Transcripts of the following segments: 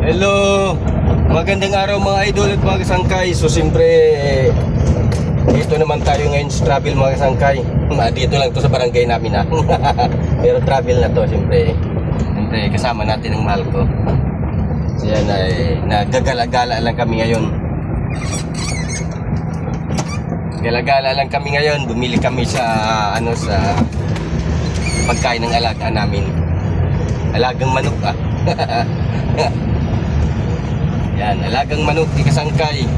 Hello! Magandang araw mga idol at mga kasangkay. So siyempre, dito naman tayo ngayon sa travel mga kasangkay. Dito lang to sa barangay namin ha. Pero travel na to siyempre. Siyempre kasama natin ang mahal ko. So yan ay nagagala-gala lang kami ngayon. Gala-gala lang kami ngayon. Bumili kami sa sa pagkain ng alaga namin. Alagang manok ah. Yan, alagang manok di kasangkay.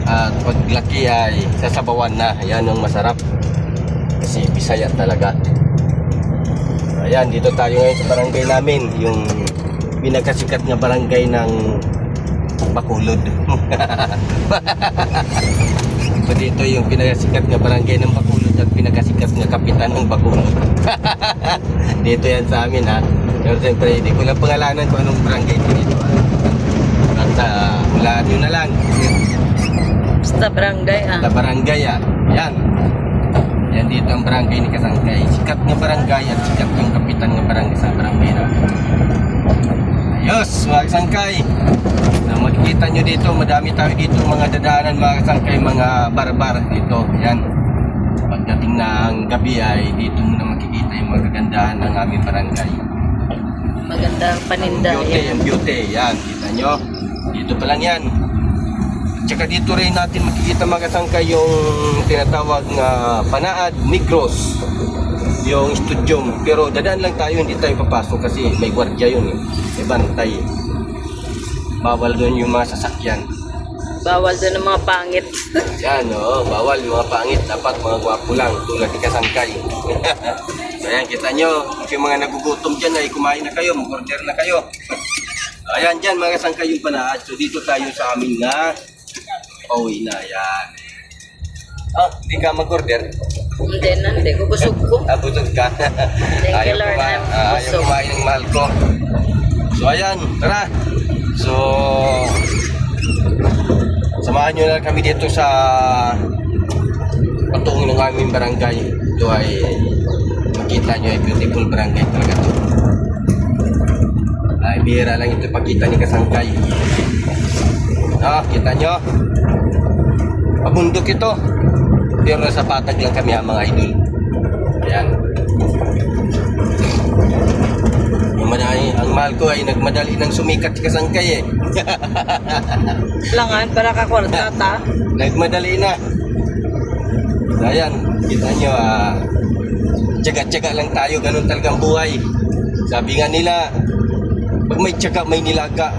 At paglaki ay sasabawan na. Yan ang masarap. Kasi Bisaya talaga. Ayan, dito tayo ngayon sa barangay namin. Yung pinakasikat na barangay ng Bacolod. So dito yung pinakasikat na barangay ng Bacolod at pinakasikat na kapitan ng Bacolod. Dito yan sa amin ha. Pero siyempre, hindi ko lang pangalanan kung anong barangay dito ha. At hulaan nyo na lang. Basta barangay ah. Basta barangay ah. Yan. Yan dito ang barangay ni Kasangkay. Sikat ng barangay at sikat yung kapitan ng barangay sa barangay na. Ayos mga Kasangkay. Makikita nyo dito, madami tayo dito mga dadaanan mga Kasangkay, mga barbar dito. Yan. Pagdating ng gabi ay dito mo na makikita yung mga kagandahan ng aming barangay. Magandang paninda. Yung beauty, yan. Kita nyo. Dito pa lang yan. Tsaka dito rin natin makikita mga Kasangkay yung tinatawag na Panaad Negros. Yung studyum. Pero dadaan lang tayo, hindi tayo papasok kasi may gwardiya yun eh. May bantay. Bawal doon yung mga sasakyan. Bawal doon ng mga pangit. Yan o, bawal yung mga pangit. Dapat mga gwapo lang tulad ni Kasangkay. So ayan, kita nyo. Kung yung mga nagugutom dyan ay kumain na kayo, mag-order na kayo. Ayan dyan mga Kasangkay yung Panaad. So dito tayo sa amin na pauwi na. Ayan. Ah, hindi ka mag-order? Hindi ko busog ko. Busog ka. Thank you Lord, I'm ayaw busog. kumain ng mahal ko. So ayan, tara. So samahan nyo na kami dito sa patungo ng aming barangay. Ito ay makita nyo ay beautiful barangay talaga ito. Ay bihira lang ito pagkita ni Kasangkay. Kita nyo, pabundok ito. Pero nasa patag lang kami mga idol. Ayan. Ang mahal ko ay nagmadali ng sumikat si Kasangkay eh. Langan para kakwartata. Nagmadali na. Ayan, kita nyo tsaga-tsaga lang tayo, ganun talagang buhay. Sabi nga nila, pag may tsaga may nilaga.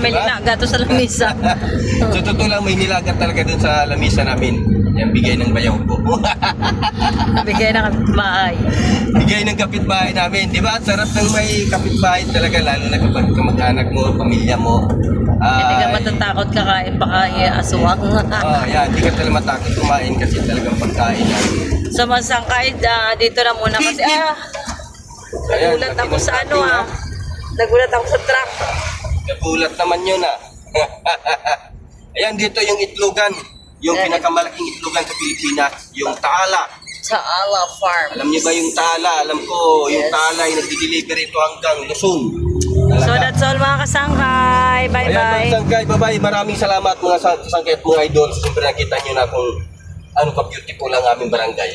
May Diba? linaga to sa lamisa. So totoo lang may nilaga talaga dun sa lamisa namin. Yan, bigay ng bayaw ko. Bigay ng kapitbahay. Bigay ng kapitbahay namin. Di ba? Sarap ng may kapitbahay talaga, lalo na kapag kamag-anak mo, pamilya mo. Hindi ka matatakot kakain baka aswang. Yan, hindi ka talaga matakot kumain kasi talagang pagkain. So Masangkay, dito na muna kasi nagulat ako sa nagulat ako sa truck. Nagulat naman yun Ayan, dito yung itlogan. Yung pinakamalaking itlogan sa Pilipinas, yung Taala. Taala Farm. Alam niyo ba yung Taala? Alam ko, yung Taala ay nagdi-deliver ito hanggang Luzon. So that's all mga Kasangkay. Bye-bye. Ayan, mga Kasangkay, bye-bye. Maraming salamat mga Kasangkay at mga idol. Siyempre nakita niyo na kung ano ka-beautiful ang aming barangay.